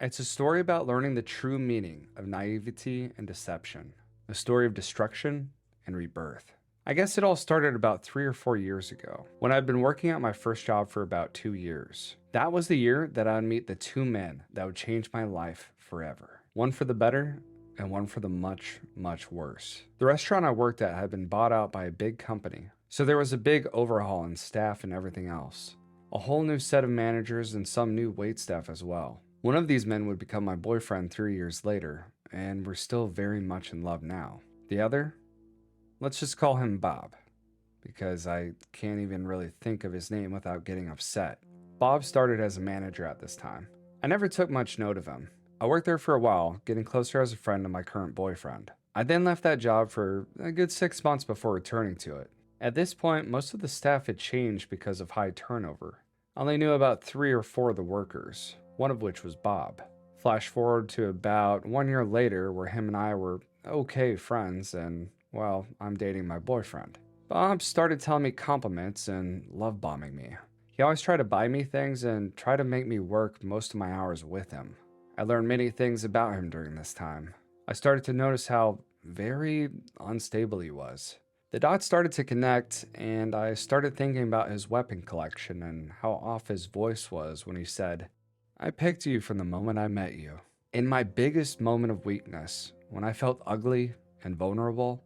It's a story about learning the true meaning of naivety and deception, a story of destruction and rebirth. I guess it all started about 3 or 4 years ago, when I'd been working at my first job for about 2 years. That was the year that I'd meet the two men that would change my life forever. One for the better, and one for the much, much worse. The restaurant I worked at had been bought out by a big company, so there was a big overhaul in staff and everything else. A whole new set of managers and some new waitstaff as well. One of these men would become my boyfriend 3 years later, and we're still very much in love now. The other? Let's just call him Bob, because I can't even really think of his name without getting upset. Bob started as a manager at this time. I never took much note of him. I worked there for a while, getting closer as a friend to my current boyfriend. I then left that job for a good 6 months before returning to it. At this point, most of the staff had changed because of high turnover. I only knew about 3 or 4 of the workers, one of which was Bob. Flash forward to about 1 year later, where him and I were okay friends, and, well, I'm dating my boyfriend. Bob started telling me compliments and love bombing me. He always tried to buy me things and try to make me work most of my hours with him. I learned many things about him during this time. I started to notice how very unstable he was. The dots started to connect, and I started thinking about his weapon collection and how off his voice was when he said, "I picked you from the moment I met you." In my biggest moment of weakness, when I felt ugly and vulnerable,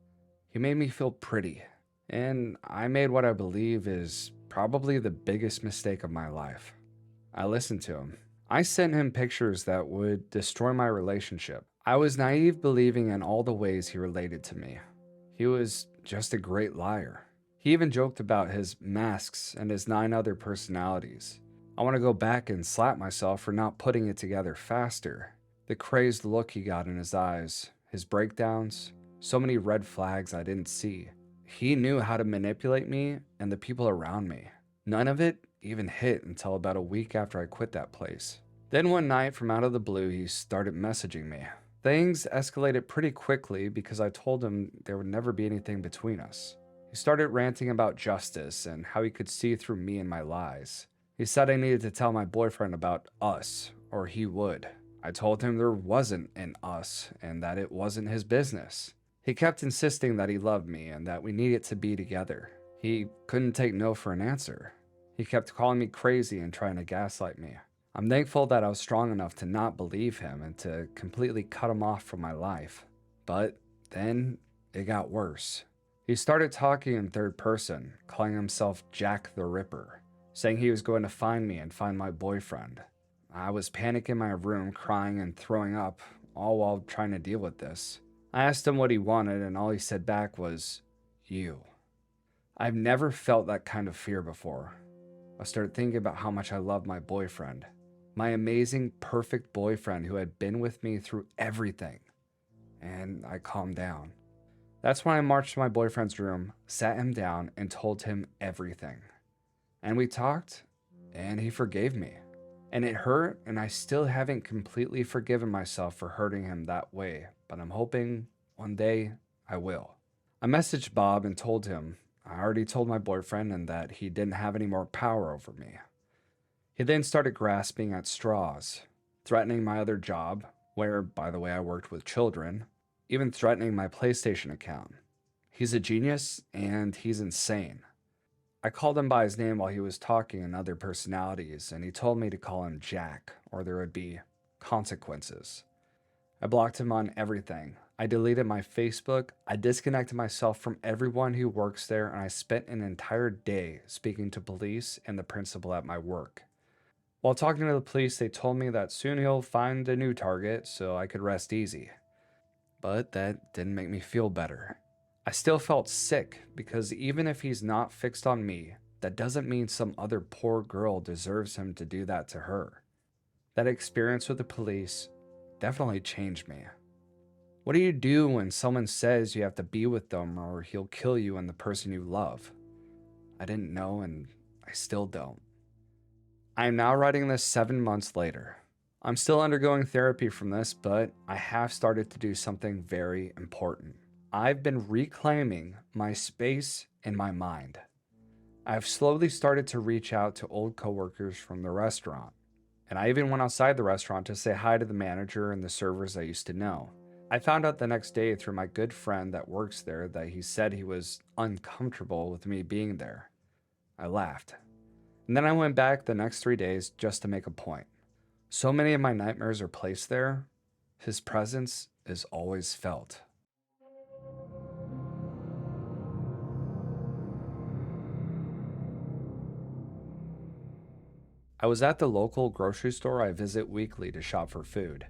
he made me feel pretty. And I made what I believe is probably the biggest mistake of my life. I listened to him. I sent him pictures that would destroy my relationship. I was naive, believing in all the ways he related to me. He was just a great liar. He even joked about his masks and his 9 other personalities. I want to go back and slap myself for not putting it together faster. The crazed look he got in his eyes, his breakdowns, so many red flags I didn't see. He knew how to manipulate me and the people around me. None of it even hit until about a week after I quit that place. Then one night, from out of the blue, he started messaging me. Things escalated pretty quickly because I told him there would never be anything between us. He started ranting about justice and how he could see through me and my lies. He said I needed to tell my boyfriend about us, or he would. I told him there wasn't an us and that it wasn't his business. He kept insisting that he loved me and that we needed to be together. He couldn't take no for an answer. He kept calling me crazy and trying to gaslight me. I'm thankful that I was strong enough to not believe him and to completely cut him off from my life. But then it got worse. He started talking in third person, calling himself Jack the Ripper, saying he was going to find me and find my boyfriend. I was panicking in my room, crying and throwing up, all while trying to deal with this. I asked him what he wanted, and all he said back was, "You." I've never felt that kind of fear before. I started thinking about how much I loved my boyfriend. My amazing, perfect boyfriend who had been with me through everything. And I calmed down. That's when I marched to my boyfriend's room, sat him down, and told him everything. And we talked, and he forgave me. And it hurt, and I still haven't completely forgiven myself for hurting him that way, but I'm hoping one day I will. I messaged Bob and told him I already told my boyfriend and that he didn't have any more power over me. He then started grasping at straws, threatening my other job, where, by the way, I worked with children, even threatening my PlayStation account. He's a genius, and he's insane. I called him by his name while he was talking in other personalities, and he told me to call him Jack, or there would be consequences. I blocked him on everything. I deleted my Facebook, I disconnected myself from everyone who works there, and I spent an entire day speaking to police and the principal at my work. While talking to the police, they told me that soon he'll find a new target so I could rest easy. But that didn't make me feel better. I still felt sick because even if he's not fixed on me, that doesn't mean some other poor girl deserves him to do that to her. That experience with the police definitely changed me. What do you do when someone says you have to be with them or he'll kill you and the person you love? I didn't know, and I still don't. I am now writing this 7 months later. I'm still undergoing therapy from this, but I have started to do something very important. I've been reclaiming my space in my mind. I've slowly started to reach out to old coworkers from the restaurant, and I even went outside the restaurant to say hi to the manager and the servers I used to know. I found out the next day through my good friend that works there that he said he was uncomfortable with me being there. I laughed. And then I went back the next 3 days just to make a point. So many of my nightmares are placed there, his presence is always felt. I was at the local grocery store I visit weekly to shop for food.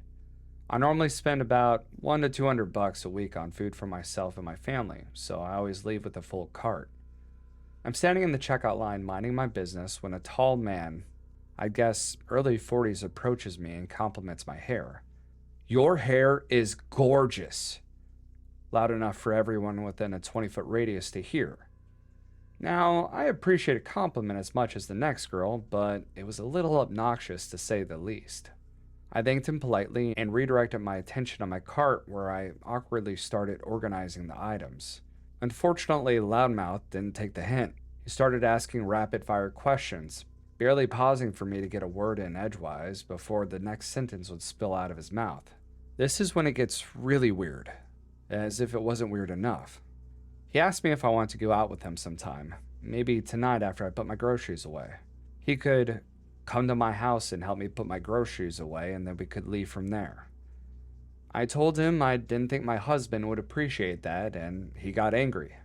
I normally spend about 1 to 200 bucks a week on food for myself and my family, so I always leave with a full cart. I'm standing in the checkout line minding my business when a tall man, I guess early 40s, approaches me and compliments my hair. "Your hair is gorgeous," loud enough for everyone within a 20-foot radius to hear. Now, I appreciate a compliment as much as the next girl, but it was a little obnoxious to say the least. I thanked him politely and redirected my attention to my cart where I awkwardly started organizing the items. Unfortunately, Loudmouth didn't take the hint. He started asking rapid-fire questions, barely pausing for me to get a word in edgewise before the next sentence would spill out of his mouth. This is when it gets really weird, as if it wasn't weird enough. He asked me if I wanted to go out with him sometime, maybe tonight after I put my groceries away. He could come to my house and help me put my groceries away, and then we could leave from there. I told him I didn't think my husband would appreciate that, and he got angry.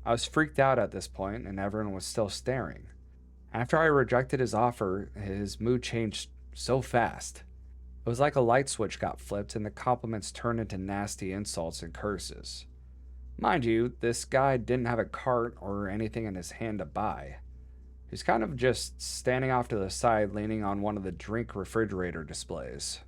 I was freaked out at this point, and everyone was still staring. After I rejected his offer, his mood changed so fast. It was like a light switch got flipped, and the compliments turned into nasty insults and curses. Mind you, this guy didn't have a cart or anything in his hand to buy. He's kind of just standing off to the side, leaning on one of the drink refrigerator displays.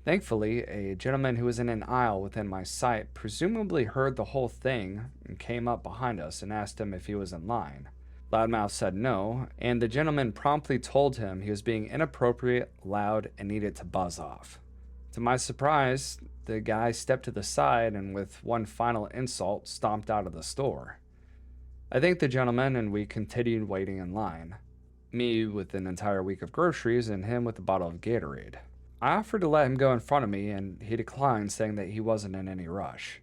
Thankfully, a gentleman who was in an aisle within my sight presumably heard the whole thing and came up behind us and asked him if he was in line. Loudmouth said no, and the gentleman promptly told him he was being inappropriate, loud, and needed to buzz off. To my surprise, the guy stepped to the side and with one final insult stomped out of the store. I thanked the gentleman and we continued waiting in line. Me with an entire week of groceries and him with a bottle of Gatorade. I offered to let him go in front of me and he declined, saying that he wasn't in any rush.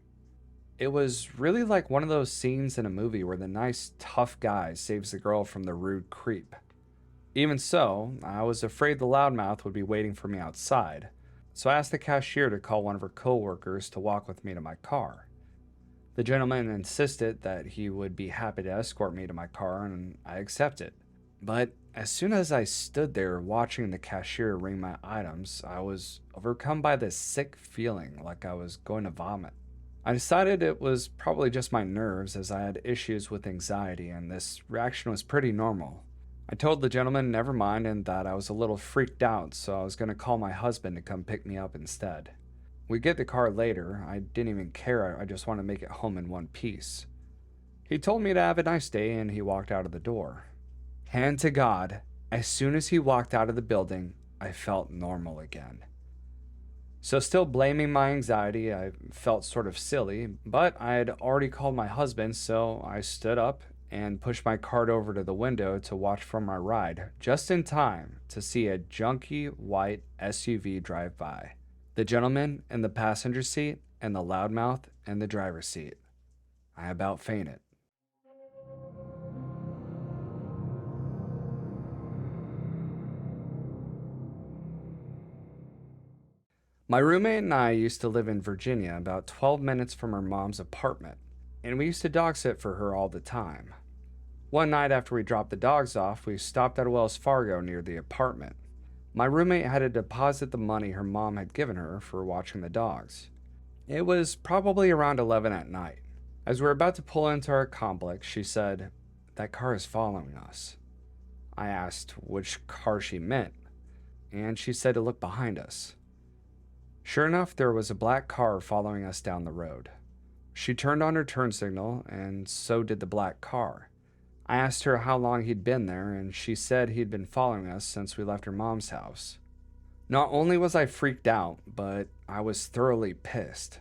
It was really like one of those scenes in a movie where the nice, tough guy saves the girl from the rude creep. Even so, I was afraid the loudmouth would be waiting for me outside, so I asked the cashier to call one of her co-workers to walk with me to my car. The gentleman insisted that he would be happy to escort me to my car, and I accepted. But as soon as I stood there watching the cashier ring my items, I was overcome by this sick feeling like I was going to vomit. I decided it was probably just my nerves, as I had issues with anxiety and this reaction was pretty normal. I told the gentleman never mind and that I was a little freaked out, so I was going to call my husband to come pick me up instead. We'd get the car later. I didn't even care, I just wanted to make it home in one piece. He told me to have a nice day and he walked out of the door. Hand to God, as soon as he walked out of the building, I felt normal again. So still blaming my anxiety, I felt sort of silly, but I had already called my husband, so I stood up and pushed my cart over to the window to watch from my ride, just in time to see a junky white SUV drive by. The gentleman in the passenger seat and the loudmouth in the driver's seat. I about fainted. My roommate and I used to live in Virginia, about 12 minutes from her mom's apartment, and we used to dog sit for her all the time. One night after we dropped the dogs off, we stopped at a Wells Fargo near the apartment. My roommate had to deposit the money her mom had given her for watching the dogs. It was probably around 11 at night. As we were about to pull into our complex, she said, "That car is following us." I asked which car she meant, and she said to look behind us. Sure enough, there was a black car following us down the road. She turned on her turn signal, and so did the black car. I asked her how long he'd been there, and she said he'd been following us since we left her mom's house. Not only was I freaked out, but I was thoroughly pissed.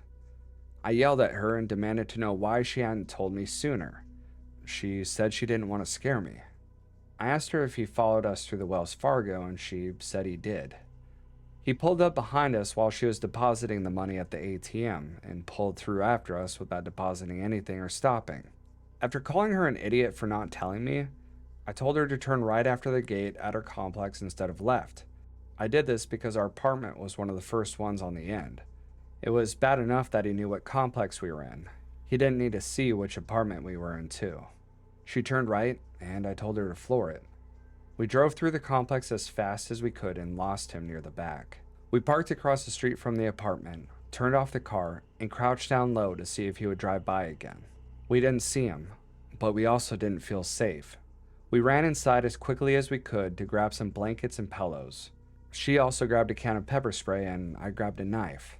I yelled at her and demanded to know why she hadn't told me sooner. She said she didn't want to scare me. I asked her if he followed us through the Wells Fargo, and she said he did. He pulled up behind us while she was depositing the money at the ATM and pulled through after us without depositing anything or stopping. After calling her an idiot for not telling me, I told her to turn right after the gate at our complex instead of left. I did this because our apartment was one of the first ones on the end. It was bad enough that he knew what complex we were in. He didn't need to see which apartment we were in too. She turned right, and I told her to floor it. We drove through the complex as fast as we could and lost him near the back. We parked across the street from the apartment, turned off the car, and crouched down low to see if he would drive by again. We didn't see him, but we also didn't feel safe. We ran inside as quickly as we could to grab some blankets and pillows. She also grabbed a can of pepper spray and I grabbed a knife.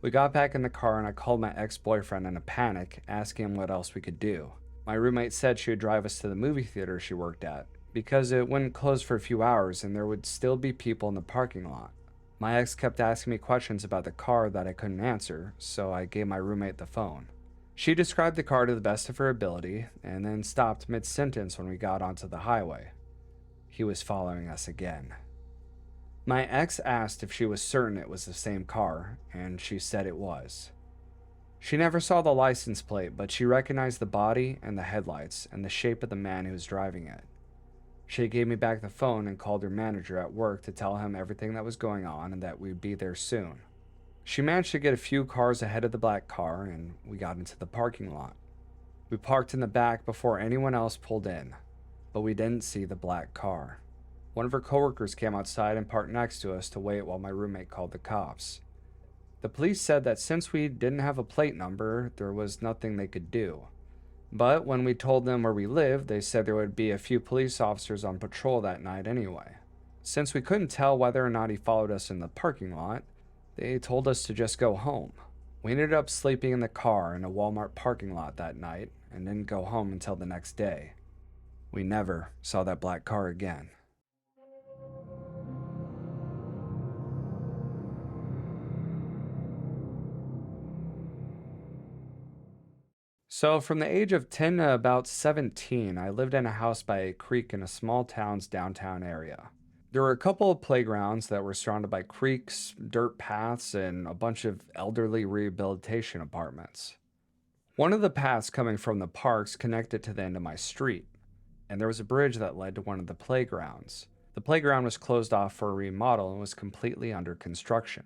We got back in the car and I called my ex-boyfriend in a panic, asking him what else we could do. My roommate said she would drive us to the movie theater she worked at, because it wouldn't close for a few hours and there would still be people in the parking lot. My ex kept asking me questions about the car that I couldn't answer, so I gave my roommate the phone. She described the car to the best of her ability, and then stopped mid-sentence when we got onto the highway. He was following us again. My ex asked if she was certain it was the same car, and she said it was. She never saw the license plate, but she recognized the body and the headlights and the shape of the man who was driving it. She gave me back the phone and called her manager at work to tell him everything that was going on and that we'd be there soon. She managed to get a few cars ahead of the black car, and we got into the parking lot. We parked in the back before anyone else pulled in, but we didn't see the black car. One of her coworkers came outside and parked next to us to wait while my roommate called the cops. The police said that since we didn't have a plate number, there was nothing they could do. But when we told them where we lived, they said there would be a few police officers on patrol that night anyway. Since we couldn't tell whether or not he followed us in the parking lot, they told us to just go home. We ended up sleeping in the car in a Walmart parking lot that night and didn't go home until the next day. We never saw that black car again. So, from the age of 10 to about 17, I lived in a house by a creek in a small town's downtown area. There were a couple of playgrounds that were surrounded by creeks, dirt paths, and a bunch of elderly rehabilitation apartments. One of the paths coming from the parks connected to the end of my street, and there was a bridge that led to one of the playgrounds. The playground was closed off for a remodel and was completely under construction.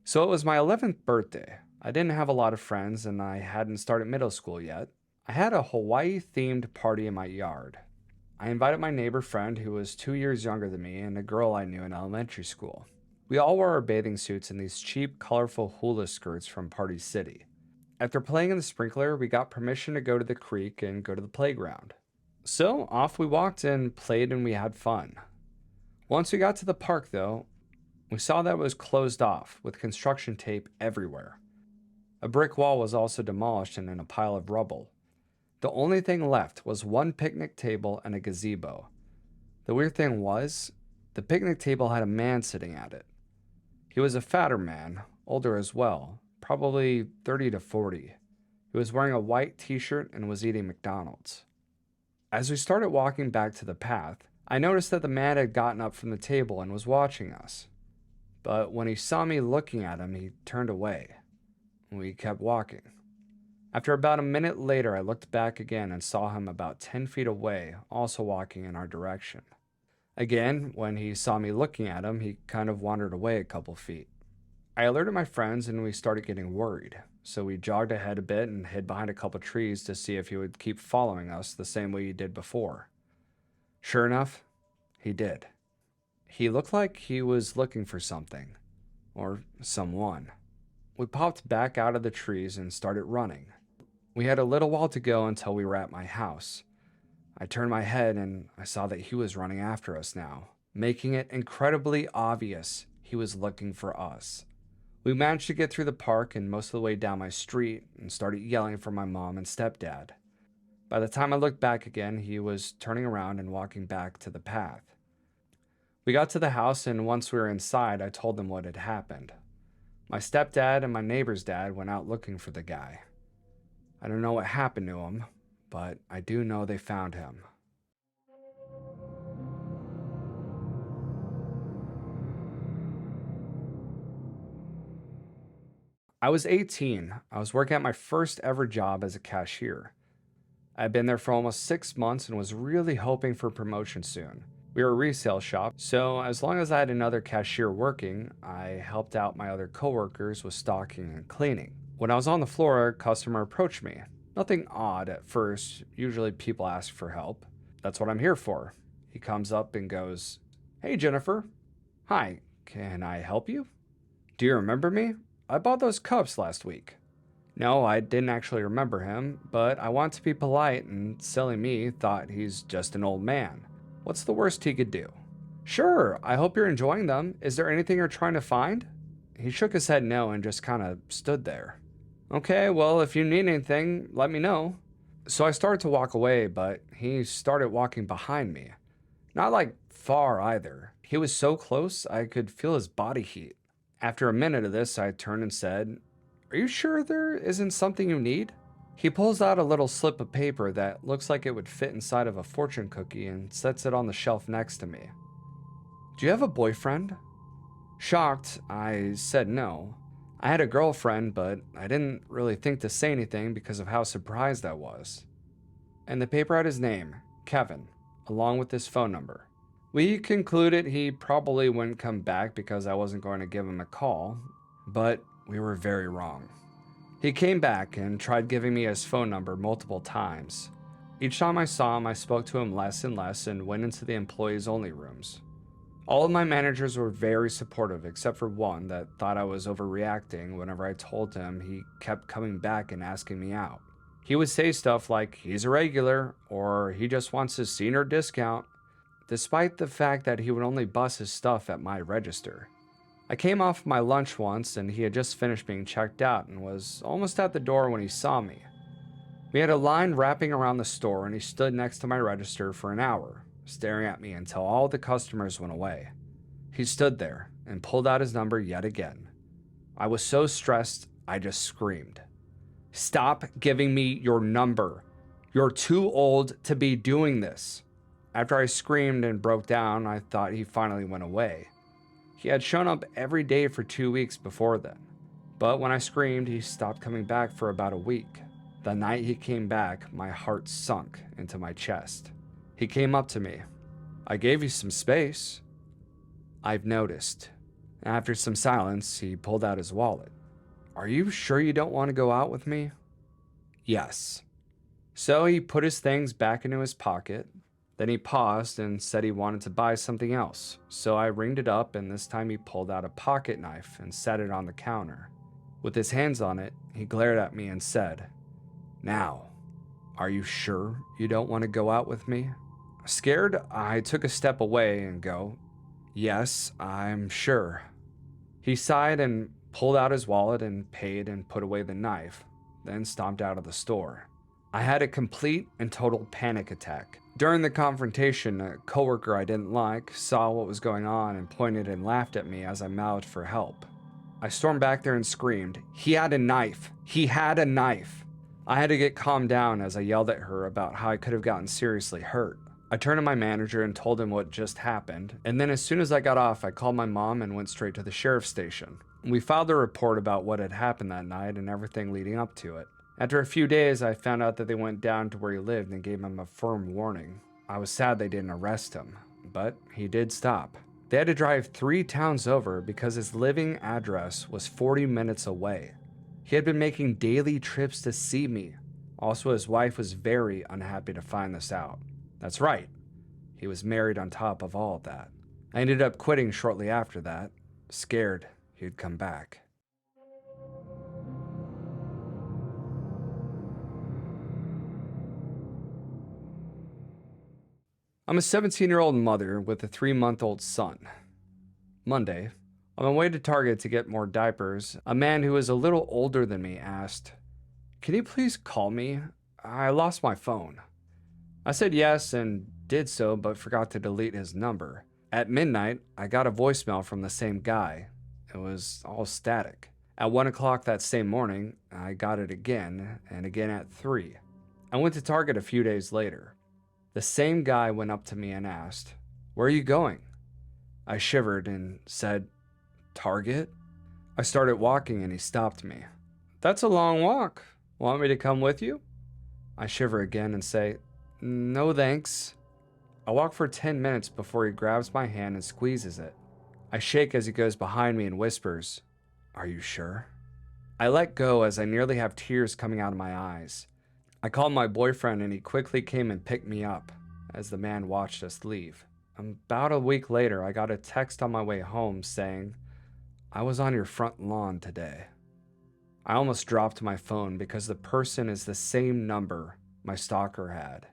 So it was my 11th birthday. I didn't have a lot of friends and I hadn't started middle school yet. I had a Hawaii-themed party in my yard. I invited my neighbor friend who was 2 years younger than me and a girl I knew in elementary school. We all wore our bathing suits and these cheap, colorful hula skirts from Party City. After playing in the sprinkler, we got permission to go to the creek and go to the playground. So off we walked and played and we had fun. Once we got to the park though, we saw that it was closed off with construction tape everywhere. A brick wall was also demolished and in a pile of rubble. The only thing left was one picnic table and a gazebo. The weird thing was, the picnic table had a man sitting at it. He was a fatter man, older as well, probably 30 to 40. He was wearing a white t-shirt and was eating McDonald's. As we started walking back to the path, I noticed that the man had gotten up from the table and was watching us. But when he saw me looking at him, he turned away. We kept walking. After about a minute later, I looked back again and saw him about 10 feet away, also walking in our direction. Again, when he saw me looking at him, he kind of wandered away a couple feet. I alerted my friends and we started getting worried, so we jogged ahead a bit and hid behind a couple trees to see if he would keep following us the same way he did before. Sure enough, he did. He looked like he was looking for something, or someone. We popped back out of the trees and started running. We had a little while to go until we were at my house. I turned my head and I saw that he was running after us now, making it incredibly obvious he was looking for us. We managed to get through the park and most of the way down my street and started yelling for my mom and stepdad. By the time I looked back again, he was turning around and walking back to the path. We got to the house and once we were inside, I told them what had happened. My stepdad and my neighbor's dad went out looking for the guy. I don't know what happened to him, but I do know they found him. I was 18. I was working at my first ever job as a cashier. I had been there for almost 6 months and was really hoping for promotion soon. We were a resale shop, so as long as I had another cashier working, I helped out my other coworkers with stocking and cleaning. When I was on the floor, a customer approached me. Nothing odd at first, usually people ask for help. That's what I'm here for. He comes up and goes, "Hey Jennifer." "Hi, can I help you?" "Do you remember me? I bought those cups last week." No, I didn't actually remember him, but I want to be polite, and silly me thought he's just an old man. What's the worst he could do? "Sure, I hope you're enjoying them. Is there anything you're trying to find?" He shook his head no and just kind of stood there. "Okay, well, if you need anything, let me know." So I started to walk away, but he started walking behind me. Not like far either. He was so close I could feel his body heat. After a minute of this, I turned and said, "Are you sure there isn't something you need?" He pulls out a little slip of paper that looks like it would fit inside of a fortune cookie and sets it on the shelf next to me. "Do you have a boyfriend?" Shocked, I said no. I had a girlfriend, but I didn't really think to say anything because of how surprised I was. And the paper had his name, Kevin, along with his phone number. We concluded he probably wouldn't come back because I wasn't going to give him a call, but we were very wrong. He came back and tried giving me his phone number multiple times. Each time I saw him, I spoke to him less and less and went into the employees only rooms. All of my managers were very supportive except for one that thought I was overreacting whenever I told him he kept coming back and asking me out. He would say stuff like he's a regular or he just wants his senior discount, despite the fact that he would only bust his stuff at my register. I came off my lunch once and he had just finished being checked out and was almost at the door when he saw me. We had a line wrapping around the store and he stood next to my register for an hour, staring at me until all the customers went away. He stood there and pulled out his number yet again. I was so stressed, I just screamed, "Stop giving me your number. You're too old to be doing this." After I screamed and broke down, I thought he finally went away. He had shown up every day for 2 weeks before then. But when I screamed, he stopped coming back for about a week. The night he came back, my heart sunk into my chest. He came up to me. "I gave you some space." "I've noticed." After some silence, he pulled out his wallet. "Are you sure you don't want to go out with me?" "Yes." So he put his things back into his pocket. Then he paused and said he wanted to buy something else. So I ringed it up, and this time he pulled out a pocket knife and set it on the counter. With his hands on it, he glared at me and said, "Now, are you sure you don't want to go out with me?" Scared, I took a step away and go, "Yes, I'm sure." He sighed and pulled out his wallet and paid and put away the knife, then stomped out of the store. I had a complete and total panic attack. During the confrontation, a coworker I didn't like saw what was going on and pointed and laughed at me as I mouthed for help. I stormed back there and screamed, "He had a knife! He had a knife!" I had to get calmed down as I yelled at her about how I could have gotten seriously hurt. I turned to my manager and told him what just happened, and then as soon as I got off, I called my mom and went straight to the sheriff's station. We filed a report about what had happened that night and everything leading up to it. After a few days, I found out that they went down to where he lived and gave him a firm warning. I was sad they didn't arrest him, but he did stop. They had to drive 3 towns over because his living address was 40 minutes away. He had been making daily trips to see me. Also, his wife was very unhappy to find this out. That's right, he was married on top of all of that. I ended up quitting shortly after that, scared he'd come back. I'm a 17-year-old mother with a 3-month-old son. Monday, on my way to Target to get more diapers, a man who is a little older than me asked, "Can you please call me? I lost my phone." I said yes and did so, but forgot to delete his number. At midnight, I got a voicemail from the same guy. It was all static. At 1 o'clock that same morning, I got it again and again at 3. I went to Target a few days later. The same guy went up to me and asked, "Where are you going?" I shivered and said, "Target?" I started walking and he stopped me. "That's a long walk. Want me to come with you?" I shiver again and say, "No thanks." I walk for 10 minutes before he grabs my hand and squeezes it. I shake as he goes behind me and whispers, "Are you sure?" I let go as I nearly have tears coming out of my eyes. I called my boyfriend and he quickly came and picked me up as the man watched us leave. About a week later, I got a text on my way home saying, "I was on your front lawn today." I almost dropped my phone because the person is the same number my stalker had.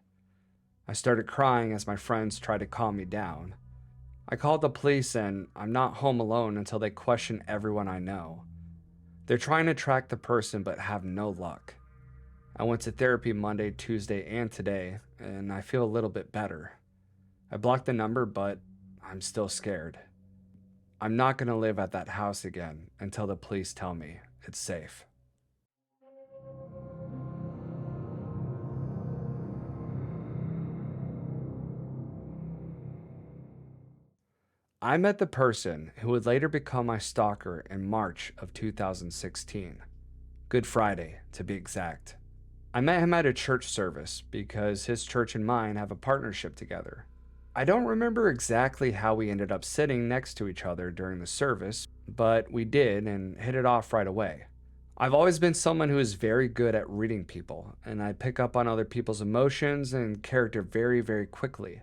I started crying as my friends tried to calm me down. I called the police and I'm not home alone until they question everyone I know. They're trying to track the person but have no luck. I went to therapy Monday, Tuesday, and today, and I feel a little bit better. I blocked the number, but I'm still scared. I'm not going to live at that house again until the police tell me it's safe. I met the person who would later become my stalker in March of 2016. Good Friday, to be exact. I met him at a church service because his church and mine have a partnership together. I don't remember exactly how we ended up sitting next to each other during the service, but we did and hit it off right away. I've always been someone who is very good at reading people, and I pick up on other people's emotions and character very, very quickly.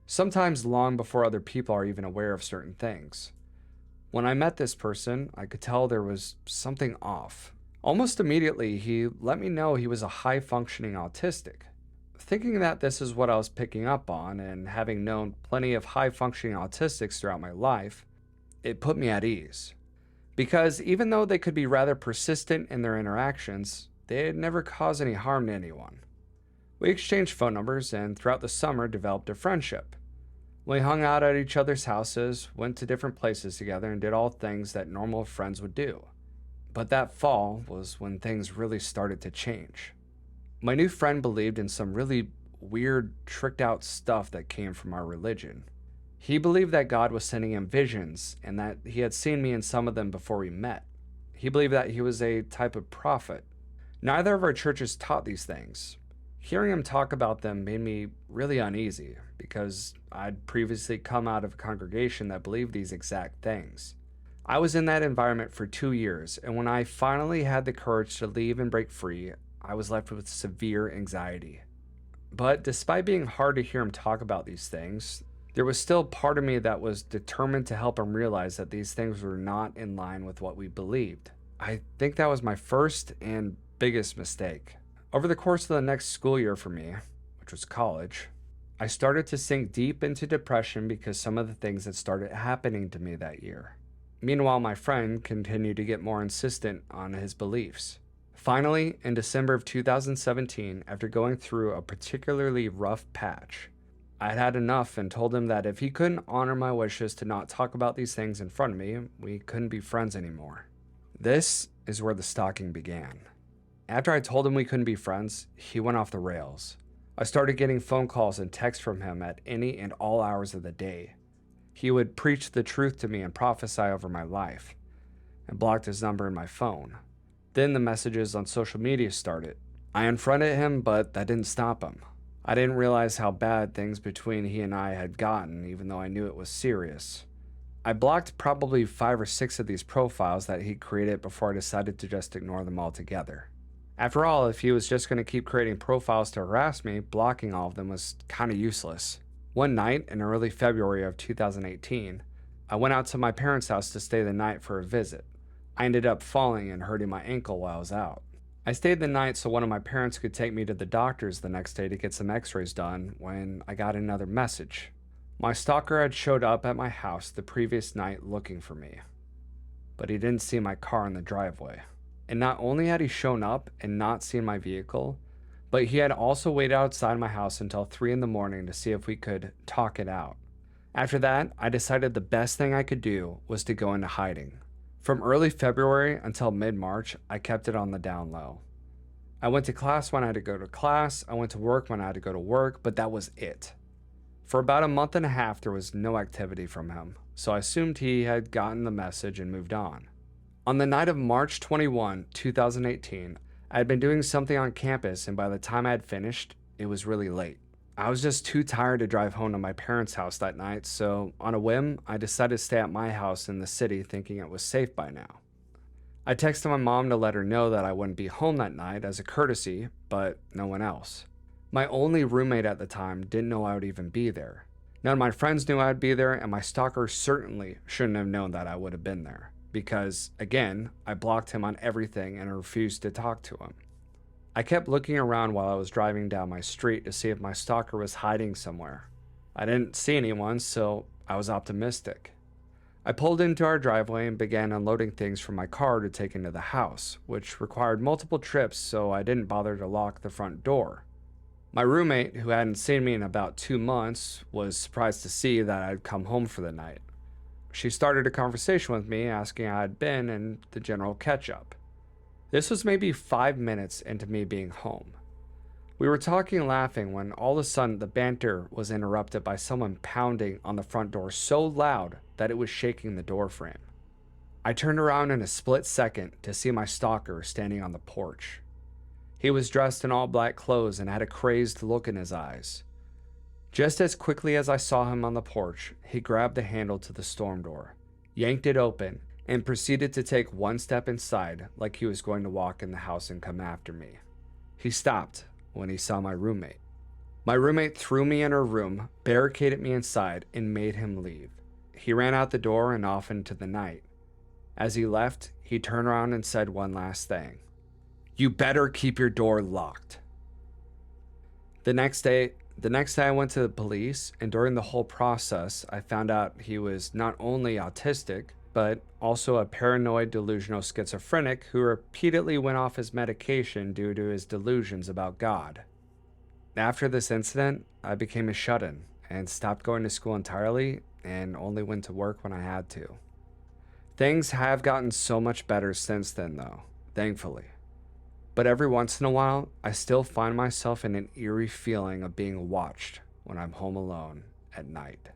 Sometimes long before other people are even aware of certain things. When I met this person, I could tell there was something off. Almost immediately, he let me know he was a high-functioning autistic. Thinking that this is what I was picking up on, and having known plenty of high-functioning autistics throughout my life, it put me at ease. Because even though they could be rather persistent in their interactions, they had never caused any harm to anyone. We exchanged phone numbers and throughout the summer developed a friendship. We hung out at each other's houses, went to different places together, and did all things that normal friends would do. But that fall was when things really started to change. My new friend believed in some really weird, tricked out stuff that came from our religion. He believed that God was sending him visions and that he had seen me in some of them before we met. He believed that he was a type of prophet. Neither of our churches taught these things. Hearing him talk about them made me really uneasy because I'd previously come out of a congregation that believed these exact things. I was in that environment for 2 years, and when I finally had the courage to leave and break free, I was left with severe anxiety. But despite being hard to hear him talk about these things, there was still part of me that was determined to help him realize that these things were not in line with what we believed. I think that was my first and biggest mistake. Over the course of the next school year for me, which was college, I started to sink deep into depression because some of the things that started happening to me that year. Meanwhile, my friend continued to get more insistent on his beliefs. Finally, in December of 2017, after going through a particularly rough patch, I had had enough and told him that if he couldn't honor my wishes to not talk about these things in front of me, we couldn't be friends anymore. This is where the stalking began. After I told him we couldn't be friends, he went off the rails. I started getting phone calls and texts from him at any and all hours of the day. He would preach the truth to me and prophesy over my life, and blocked his number in my phone. Then the messages on social media started. I unfriended him, but that didn't stop him. I didn't realize how bad things between he and I had gotten, even though I knew it was serious. I blocked probably 5 or 6 of these profiles that he created before I decided to just ignore them altogether. After all, if he was just going to keep creating profiles to harass me, blocking all of them was kind of useless. One night in early February of 2018, I went out to my parents' house to stay the night for a visit. I ended up falling and hurting my ankle while I was out. I stayed the night so one of my parents could take me to the doctor's the next day to get some x-rays done when I got another message. My stalker had showed up at my house the previous night looking for me, but he didn't see my car in the driveway. And not only had he shown up and not seen my vehicle, but he had also waited outside my house until 3 in the morning to see if we could talk it out. After that, I decided the best thing I could do was to go into hiding. From early February until mid-March, I kept it on the down low. I went to class when I had to go to class, I went to work when I had to go to work, but that was it. For about a month and a half, there was no activity from him, so I assumed he had gotten the message and moved on. On the night of March 21, 2018, I had been doing something on campus, and by the time I had finished, it was really late. I was just too tired to drive home to my parents' house that night, so on a whim, I decided to stay at my house in the city thinking it was safe by now. I texted my mom to let her know that I wouldn't be home that night as a courtesy, but no one else. My only roommate at the time didn't know I would even be there. None of my friends knew I'd be there, and my stalker certainly shouldn't have known that I would have been there. Because, again, I blocked him on everything and refused to talk to him. I kept looking around while I was driving down my street to see if my stalker was hiding somewhere. I didn't see anyone, so I was optimistic. I pulled into our driveway and began unloading things from my car to take into the house, which required multiple trips, so I didn't bother to lock the front door. My roommate, who hadn't seen me in about 2 months, was surprised to see that I'd come home for the night. She started a conversation with me, asking how I'd been and the general catch-up. This was maybe 5 minutes into me being home. We were talking and laughing when all of a sudden the banter was interrupted by someone pounding on the front door so loud that it was shaking the door frame. I turned around in a split second to see my stalker standing on the porch. He was dressed in all black clothes and had a crazed look in his eyes. Just as quickly as I saw him on the porch, he grabbed the handle to the storm door, yanked it open, and proceeded to take one step inside like he was going to walk in the house and come after me. He stopped when he saw my roommate. My roommate threw me in her room, barricaded me inside, and made him leave. He ran out the door and off into the night. As he left, he turned around and said one last thing. "You better keep your door locked." The next day I went to the police, and during the whole process, I found out he was not only autistic, but also a paranoid delusional schizophrenic who repeatedly went off his medication due to his delusions about God. After this incident, I became a shut-in and stopped going to school entirely and only went to work when I had to. Things have gotten so much better since then though, thankfully. But every once in a while, I still find myself in an eerie feeling of being watched when I'm home alone at night.